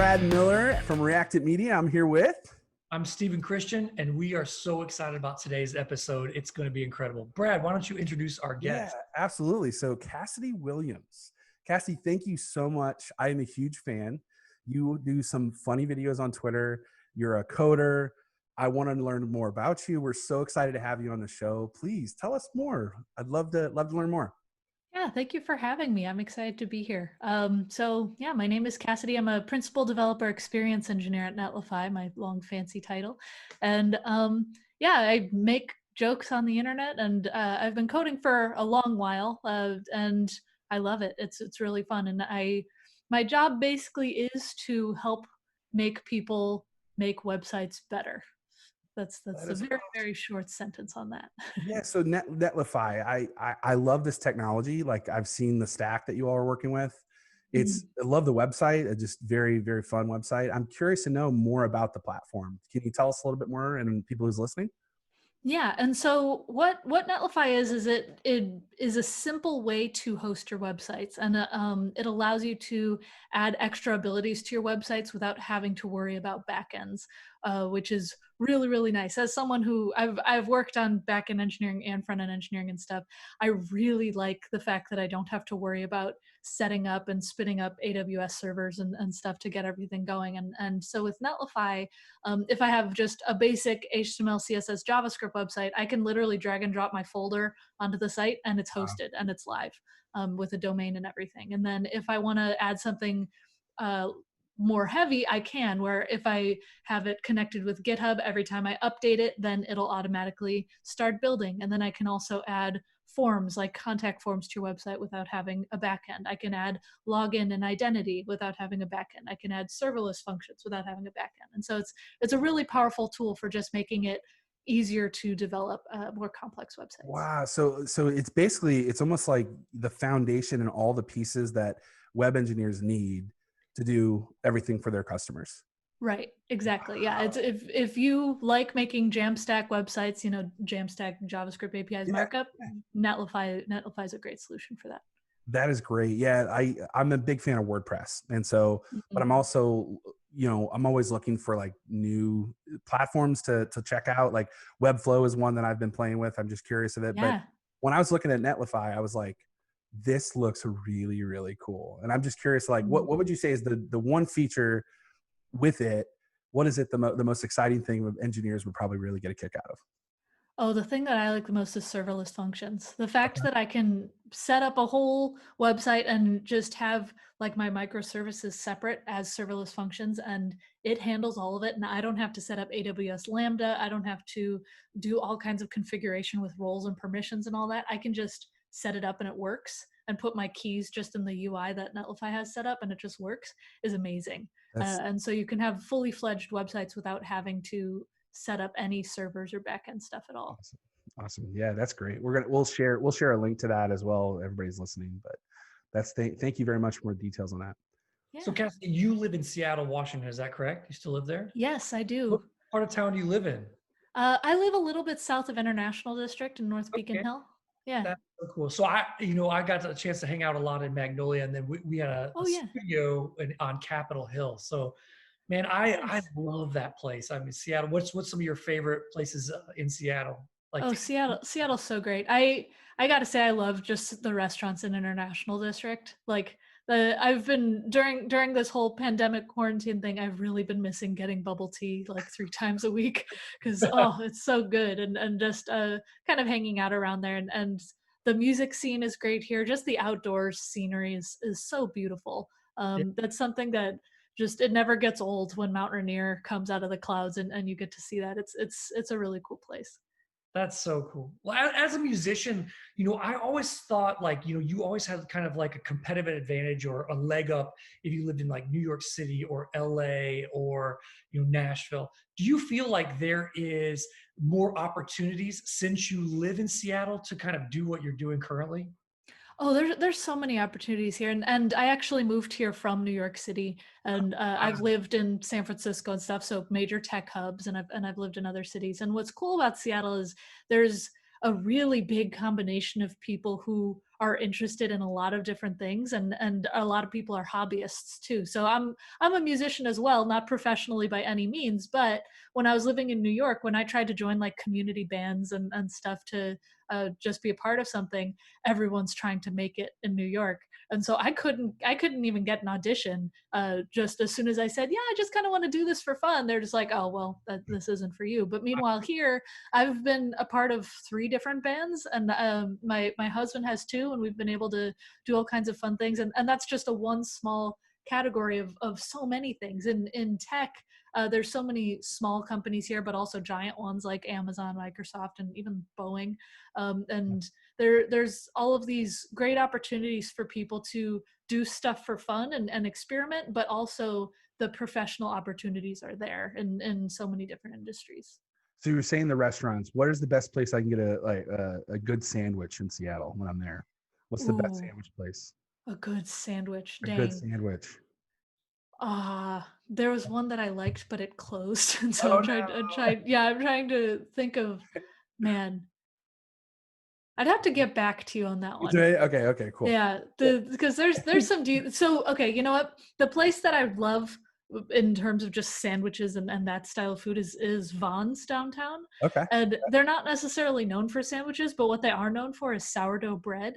Brad Miller from Reactant Media. I'm here with... I'm Stephen Christian, and we are so excited about today's episode. It's going to be incredible. Brad, why don't you introduce our guest? Yeah, absolutely. So Cassidy Williams. Cassidy, thank you so much. I am a huge fan. You do some funny videos on Twitter. You're a coder. I want to learn more about you. We're so excited to have you on the show. Please tell us more. I'd love to learn more. Yeah, thank you for having me. I'm excited to be here. My name is Cassidy. I'm a principal developer experience engineer at Netlify, my long fancy title. And I make jokes on the internet, and I've been coding for a long while, and I love it. It's really fun. And my job basically is to help make people make websites better. That's a very, very short sentence on that. Yeah, so Netlify, I love this technology. Like, I've seen the stack that you all are working with. I love the website. It's just very, very fun website. I'm curious to know more about the platform. Can you tell us a little bit more, and people who's listening? Yeah, and so what Netlify is it is a simple way to host your websites, and it allows you to add extra abilities to your websites without having to worry about backends, which is really, really nice. As someone who I've worked on backend engineering and front end engineering and stuff, I really like the fact that I don't have to worry about setting up and spinning up AWS servers and stuff to get everything going. And so with Netlify, if I have just a basic HTML, CSS, JavaScript website, I can literally drag and drop my folder onto the site, and it's hosted and it's live with a domain and everything. And then if I want to add something more heavy, I can, where if I have it connected with GitHub, every time I update it, then it'll automatically start building. And then I can also add forms, like contact forms, to your website without having a backend. I can add login and identity without having a backend. I can add serverless functions without having a backend. And so it's a really powerful tool for just making it easier to develop more complex websites. Wow. So it's basically, it's almost like the foundation and all the pieces that web engineers need to do everything for their customers. Right. Exactly. Yeah. It's if you like making Jamstack websites, Jamstack JavaScript APIs markup, Netlify is a great solution for that. That is great. Yeah. I'm a big fan of WordPress. And so, but I'm also, I'm always looking for like new platforms to check out. Like Webflow is one that I've been playing with. I'm just curious of it. Yeah. But when I was looking at Netlify, I was like, this looks really, really cool. And I'm just curious, like, what would you say is the one feature with it? What is it the most exciting thing engineers would probably really get a kick out of? Oh, the thing that I like the most is serverless functions. The fact that I can set up a whole website and just have like my microservices separate as serverless functions, and it handles all of it. And I don't have to set up AWS Lambda. I don't have to do all kinds of configuration with roles and permissions and all that. I can just set it up and it works, and put my keys just in the UI that Netlify has set up, and it just works, is amazing. And so you can have fully fledged websites without having to set up any servers or backend stuff at all. Awesome. Yeah, that's great. We'll share a link to that as well. Everybody's listening, but thank you very much for more details on that. Yeah. So Cassidy, you live in Seattle, Washington. Is that correct? You still live there? Yes, I do. What part of town do you live in? I live a little bit south of International District in North Beacon Hill. Yeah. That's so cool. So I got a chance to hang out a lot in Magnolia, and then we had a studio on Capitol Hill. So, man, I love that place. I mean, Seattle. What's some of your favorite places in Seattle? Seattle's so great. I got to say, I love just the restaurants in International District. Like I've been during this whole pandemic quarantine thing, I've really been missing getting bubble tea like 3 times a week, because it's so good, and just kind of hanging out around there, and the music scene is great here. Just the outdoors scenery is so beautiful. That's something that just, it never gets old when Mount Rainier comes out of the clouds and you get to see that. It's a really cool place. That's so cool. Well, as a musician, I always thought like, you always had kind of like a competitive advantage or a leg up if you lived in like New York City or LA or, Nashville. Do you feel like there is more opportunities since you live in Seattle to kind of do what you're doing currently? Oh, there's so many opportunities here, and I actually moved here from New York City, and I've lived in San Francisco and stuff, so major tech hubs, and I've lived in other cities. And what's cool about Seattle is there's a really big combination of people who are interested in a lot of different things, and a lot of people are hobbyists too. So I'm a musician as well, not professionally by any means, but when I was living in New York, when I tried to join like community bands and stuff to just be a part of something, everyone's trying to make it in New York. And so I couldn't even get an audition. Just as soon as I said, yeah, I just kind of want to do this for fun, they're just like, oh, well, this isn't for you. But meanwhile here, I've been a part of 3 different bands, and my husband has 2, and we've been able to do all kinds of fun things. And that's just a one small category of so many things in tech. There's so many small companies here, but also giant ones like Amazon, Microsoft, and even Boeing. And there's all of these great opportunities for people to do stuff for fun and experiment, but also the professional opportunities are there in so many different industries. So you were saying the restaurants. What is the best place I can get a good sandwich in Seattle when I'm there? What's the best sandwich place? A good sandwich. A Dang. good sandwich. There was one that I liked, but it closed. And so I'm trying to think of, man, I'd have to get back to you on that one. Okay, cool. Yeah, because there's some so okay, you know what? The place that I love in terms of just sandwiches and that style of food is Vaughn's downtown. Okay. And they're not necessarily known for sandwiches, but what they are known for is sourdough bread.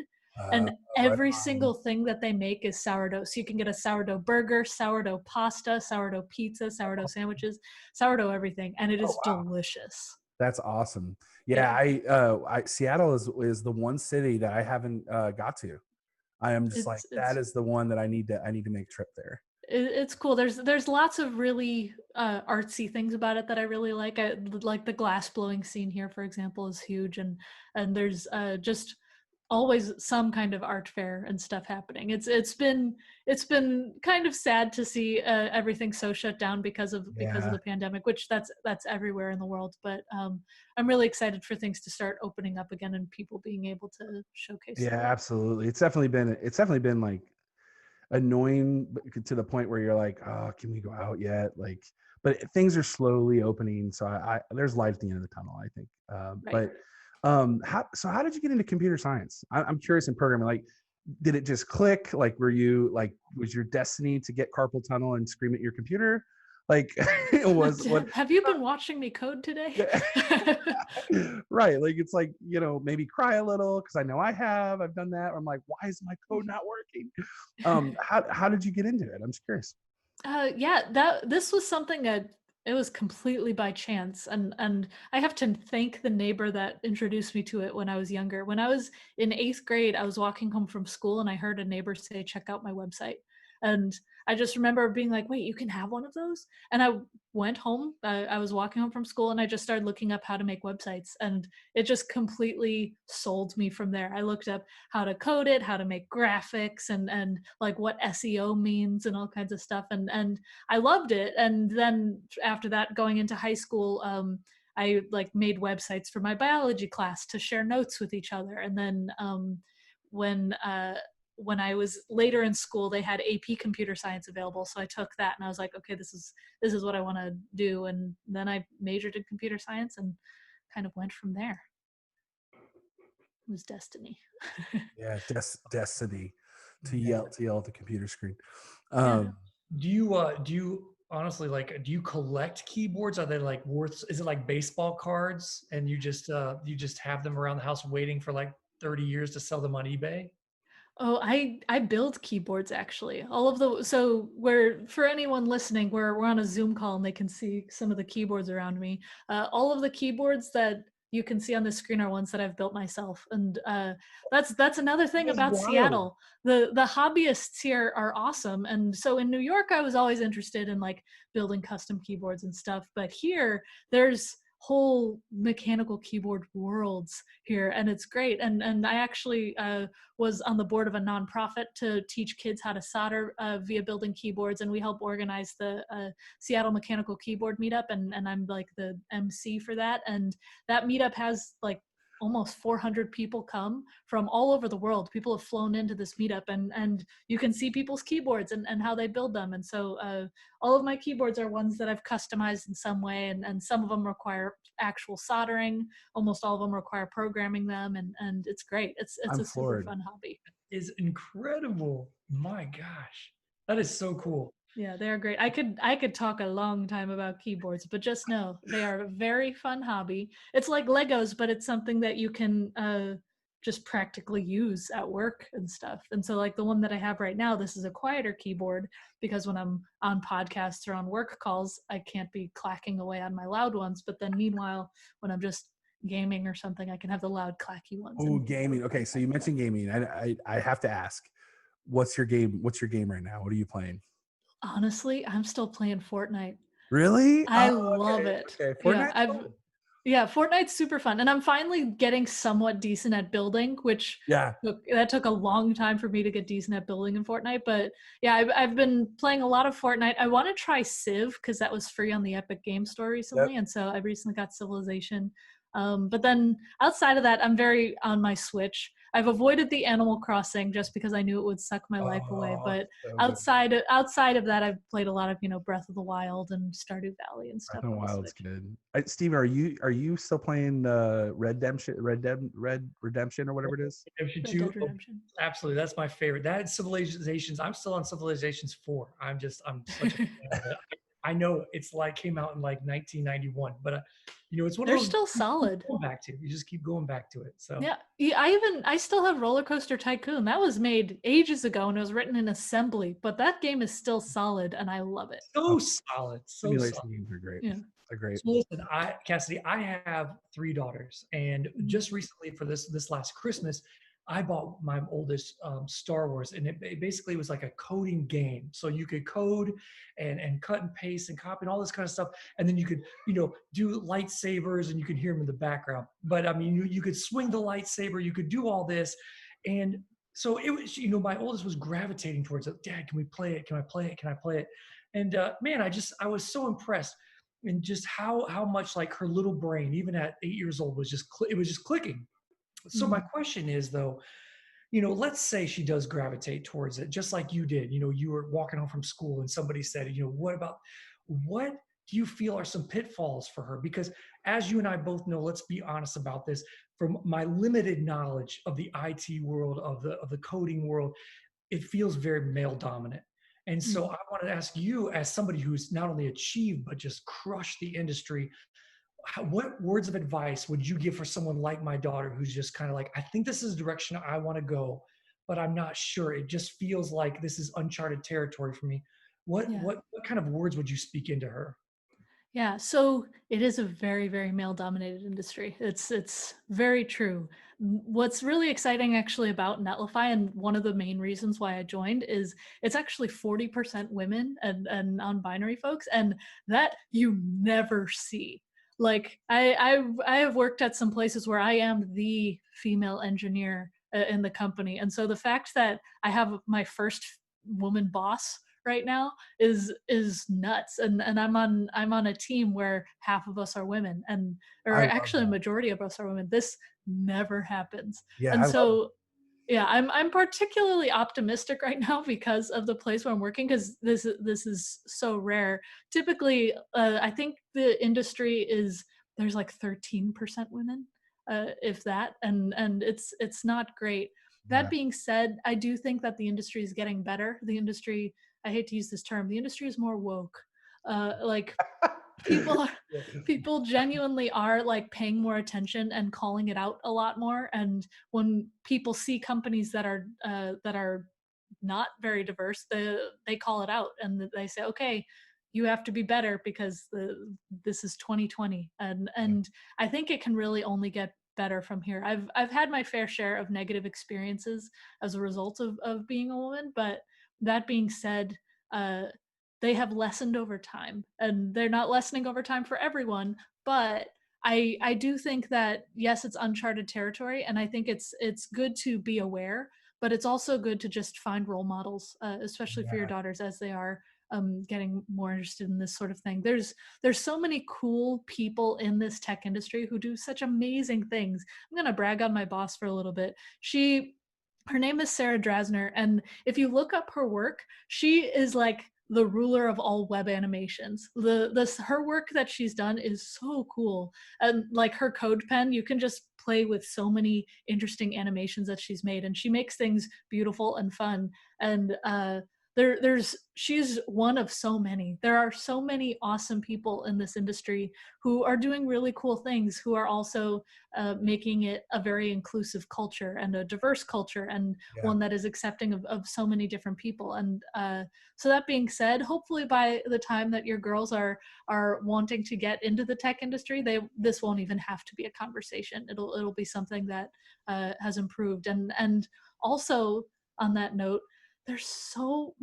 And every single thing that they make is sourdough. So you can get a sourdough burger, sourdough pasta, sourdough pizza, sourdough sandwiches, sourdough everything, and it is delicious. That's awesome. Yeah. Seattle is the one city that I haven't got to. I am just that is the one that I need to make a trip there. It's cool. There's lots of really artsy things about it that I really like. I like the glass blowing scene here, for example, is huge, and there's just always some kind of art fair and stuff happening. It's been kind of sad to see everything so shut down because of the pandemic, which that's everywhere in the world. But I'm really excited for things to start opening up again and people being able to showcase. Yeah, absolutely. It's definitely been like annoying to the point where you're like, oh, can we go out yet? Like, but things are slowly opening, so there's light at the end of the tunnel, I think. Right. But how did you get into computer science? I'm curious in programming. Like, did it just click? Like, was your destiny to get carpal tunnel and scream at your computer? Like, have you been watching me code today? Right. Like, it's like, maybe cry a little because I know I've done that. Or I'm like, why is my code not working? How did you get into it? I'm just curious. This was something that it was completely by chance, and I have to thank the neighbor that introduced me to it when I was younger. When I was in 8th grade, I was walking home from school and I heard a neighbor say, check out my website. And I just remember being like, wait, you can have one of those? And I went home, I was walking home from school and I just started looking up how to make websites, and it just completely sold me from there. I looked up how to code it, how to make graphics, and like what SEO means and all kinds of stuff. And I loved it. And then after that, going into high school, I like made websites for my biology class to share notes with each other. And then when I was later in school, they had AP computer science available. So I took that and I was like, okay, this is what I want to do. And then I majored in computer science and kind of went from there. It was destiny. Yeah, destiny to yell at the computer screen. Do you honestly, like, do you collect keyboards? Are they like is it like baseball cards and you just have them around the house waiting for like 30 years to sell them on eBay? Oh, I build keyboards actually. For anyone listening, we're on a Zoom call and they can see some of the keyboards around me. All of the keyboards that you can see on the screen are ones that I've built myself. And that's another thing about Seattle. The hobbyists here are awesome. And so in New York, I was always interested in like building custom keyboards and stuff. But here, there's whole mechanical keyboard worlds here, and it's great. And I actually was on the board of a nonprofit to teach kids how to solder via building keyboards, and we help organize the Seattle Mechanical Keyboard Meetup, and I'm like the MC for that. And that meetup has like almost 400 people come from all over the world. People have flown into this meetup, and you can see people's keyboards and how they build them. And so all of my keyboards are ones that I've customized in some way, and some of them require actual soldering. Almost all of them require programming them, and it's great. It's I'm a super floored. fun hobby. Is incredible. My gosh, that is so cool. Yeah, they are great. I could talk a long time about keyboards, but just know they are a very fun hobby. It's like Legos, but it's something that you can just practically use at work and stuff. And so like the one that I have right now, this is a quieter keyboard because when I'm on podcasts or on work calls, I can't be clacking away on my loud ones. But then meanwhile, when I'm just gaming or something, I can have the loud clacky ones. Oh, gaming. Okay, so you mentioned gaming. I have to ask, what's your game right now? What are you playing? Honestly, I'm still playing Fortnite. Really? I love it. Okay, Yeah, Fortnite's super fun, and I'm finally getting somewhat decent at building, which that took a long time for me to get decent at building in Fortnite. But yeah, I've been playing a lot of Fortnite. I want to try Civ because that was free on the Epic Game Store recently, and so I recently got Civilization. But then outside of that, I'm very on my Switch. I've avoided the Animal Crossing just because I knew it would suck my life away. But outside of that, I've played a lot of Breath of the Wild and Stardew Valley and stuff. Breath of the Wild's good. Steven, are you still playing Red Redemption or whatever it is? Redemption 2. Redemption. Absolutely, that's my favorite. That Civilizations. I'm still on Civilizations 4. I'm such a fan of it. I know it's like came out in like 1991, but it's one of those still solid. Going back to you just keep going back to it. So yeah, I still have Roller Coaster Tycoon. That was made ages ago and it was written in assembly, but that game is still solid and I love it. So solid. Simulation games are great. Yeah. They're great. So listen, Cassidy, I have 3 daughters, and just recently for this last Christmas, I bought my oldest Star Wars, and it basically was like a coding game. So you could code and cut and paste and copy and all this kind of stuff. And then you could, do lightsabers and you could hear them in the background. But I mean, you could swing the lightsaber, you could do all this. And so it was, my oldest was gravitating towards it. Dad, can we play it? Can I play it? Can I play it? And man, I was so impressed. And just how much like her little brain, even at 8 years old, was just clicking. So my question is though, let's say she does gravitate towards it, just like you did. You were walking home from school and somebody said, what do you feel are some pitfalls for her? Because as you and I both know, let's be honest about this, from my limited knowledge of the IT world, of the coding world, it feels very male dominant. And so I want to ask you, as somebody who's not only achieved, but just crushed the industry, what words of advice would you give for someone like my daughter who's just kind of like, I think this is the direction I want to go, but I'm not sure. It just feels like this is uncharted territory for me. What kind of words would you speak into her? Yeah, so it is a very, very male-dominated industry. It's very true. What's really exciting actually about Netlify, and one of the main reasons why I joined, is it's actually 40% women and non-binary folks, and that you never see. Like I have worked at some places where I am the female engineer in the company, and so the fact that I have my first woman boss right now is nuts, and I'm on a team where half of us are women, or actually a majority of us are women. This never happens. Yeah, and so yeah, I'm particularly optimistic right now because of the place where I'm working, because this is so rare. Typically, I think the industry there's like 13% women, if that, and it's not great. That being said, I do think that the industry is getting better. The industry, I hate to use this term, the industry is more woke. Like people genuinely are like paying more attention and calling it out a lot more. And when people see companies that are not very diverse, they call it out and they say, okay, you have to be better because this is 2020. And I think it can really only get better from here. I've had my fair share of negative experiences as a result of being a woman, but that being said, they have lessened over time, and they're not lessening over time for everyone, but I do think that yes, it's uncharted territory, and I think it's good to be aware, but it's also good to just find role models, especially for your daughters as they are getting more interested in this sort of thing. There's so many cool people in this tech industry who do such amazing things. I'm gonna brag on my boss for a little bit. Her name is Sarah Drasner, and if you look up her work, she is like the ruler of all web animations. Her work that she's done is so cool, and like her code pen, you can just play with so many interesting animations that she's made, and she makes things beautiful and fun. And she's one of so many. There are so many awesome people in this industry who are doing really cool things, who are also making it a very inclusive culture and a diverse culture, and one that is accepting of so many different people. And so that being said, hopefully by the time that your girls are wanting to get into the tech industry, this won't even have to be a conversation. It'll be something that has improved. And also on that note, there's so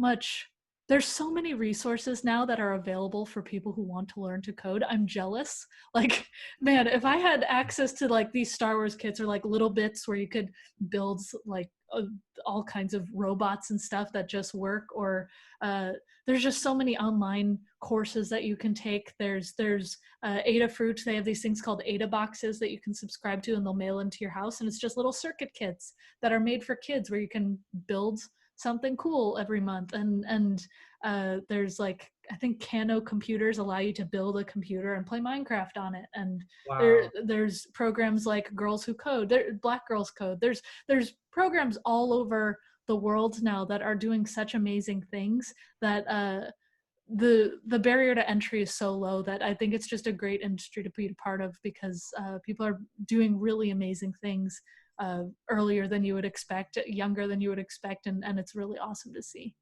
many resources now that are available for people who want to learn to code. I'm jealous. Like, man, if I had access to like these Star Wars kits or like little bits where you could build like all kinds of robots and stuff that just work, or there's just so many online courses that you can take. There's Adafruit. They have these things called Ada boxes that you can subscribe to, and they'll mail into your house. And it's just little circuit kits that are made for kids where you can build something cool every month. And there's like, I think Kano computers allow you to build a computer and play Minecraft on it. And there's programs like Girls Who Code, Black Girls Code. There's programs all over the world now that are doing such amazing things that the barrier to entry is so low that I think it's just a great industry to be a part of, because people are doing really amazing things earlier than you would expect, younger than you would expect, and it's really awesome to see.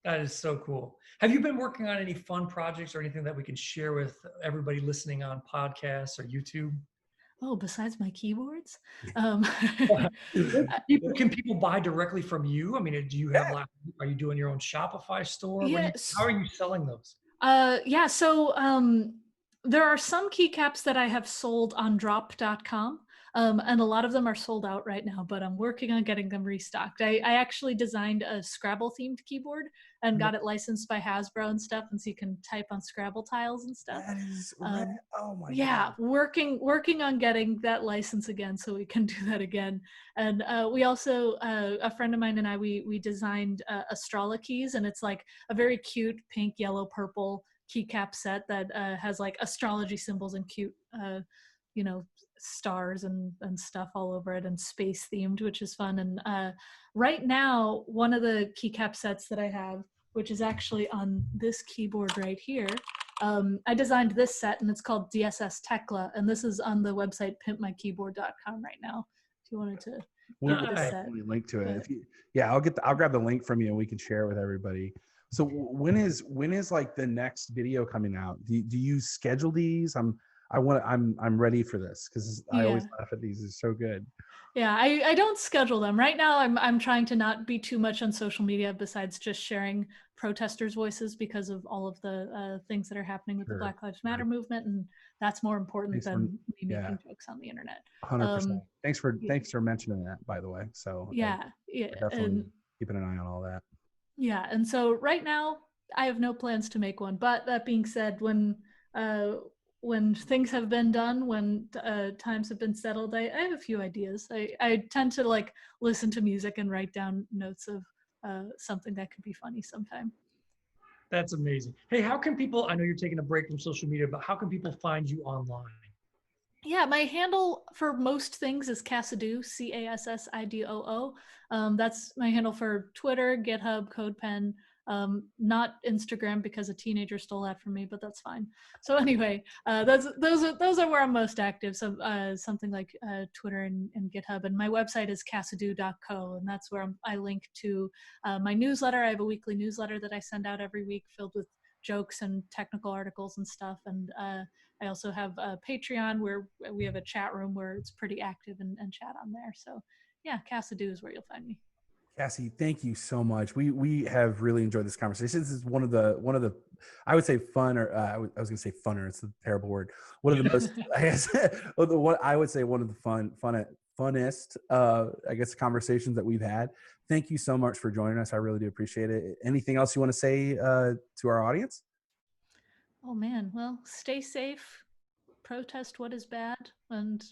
That is so cool. Have you been working on any fun projects or anything that we can share with everybody listening on podcasts or YouTube? Oh, besides my keyboards? Can people buy directly from you? I mean, do you have are you doing your own Shopify store? Yes. How are you selling those? So there are some keycaps that I have sold on drop.com. And a lot of them are sold out right now, but I'm working on getting them restocked. I actually designed a Scrabble themed keyboard and got it licensed by Hasbro and stuff, and so you can type on Scrabble tiles and stuff. That is rad. Oh my God. Working on getting that license again so we can do that again. And we also, a friend of mine and I, we designed Astrala keys, and it's like a very cute pink, yellow, purple keycap set that has like astrology symbols and cute stars and stuff all over it, and space themed, which is fun. And right now, one of the keycap sets that I have, which is actually on this keyboard right here, I designed this set, and it's called DSS Tekla, and this is on the website pimpmykeyboard.com right now, if you wanted to get this set. Link to it. I'll grab the link from you and we can share it with everybody. So when is like the next video coming out? Do you schedule these? I'm ready for this, because I always laugh at these. It's so good. Yeah, I don't schedule them right now. I'm trying to not be too much on social media besides just sharing protesters' voices, because of all of the things that are happening with the Black Lives Matter movement, and that's more important than me making jokes on the internet. 100%. Thanks for mentioning that, by the way. So definitely keeping an eye on all that. Yeah, and so right now I have no plans to make one. But that being said, when things have been done, when times have been settled, I have a few ideas. I tend to like listen to music and write down notes of something that could be funny sometime. That's amazing. Hey, how can people, I know you're taking a break from social media, but how can people find you online? Yeah, my handle for most things is Cassidoo, Cassidoo. That's my handle for Twitter, GitHub, CodePen. Not Instagram, because a teenager stole that from me, but that's fine. So anyway, those are where I'm most active. So something like Twitter and GitHub, and my website is cassidoo.co, and that's where I link to my newsletter. I have a weekly newsletter that I send out every week, filled with jokes and technical articles and stuff. And I also have a Patreon where we have a chat room where it's pretty active and chat on there. So yeah, Cassidoo is where you'll find me. Cassie, thank you so much. We have really enjoyed this conversation. This is one of the I would say fun, or I was going to say funner. It's a terrible word. One of the most, I would say one of the funnest, I guess, conversations that we've had. Thank you so much for joining us. I really do appreciate it. Anything else you want to say to our audience? Oh man, well, stay safe, protest what is bad, and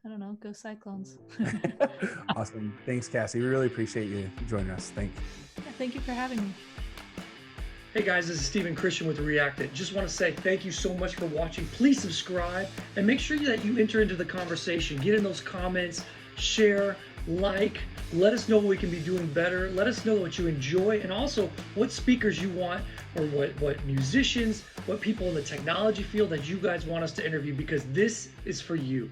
I don't know, go Cyclones. Awesome. Thanks, Cassie. We really appreciate you joining us. Thank you. Yeah, thank you for having me. Hey guys, this is Stephen Christian with Reactant. Just want to say thank you so much for watching. Please subscribe and make sure that you enter into the conversation. Get in those comments, share, like, let us know what we can be doing better. Let us know what you enjoy and also what speakers you want or what musicians, what people in the technology field that you guys want us to interview, because this is for you.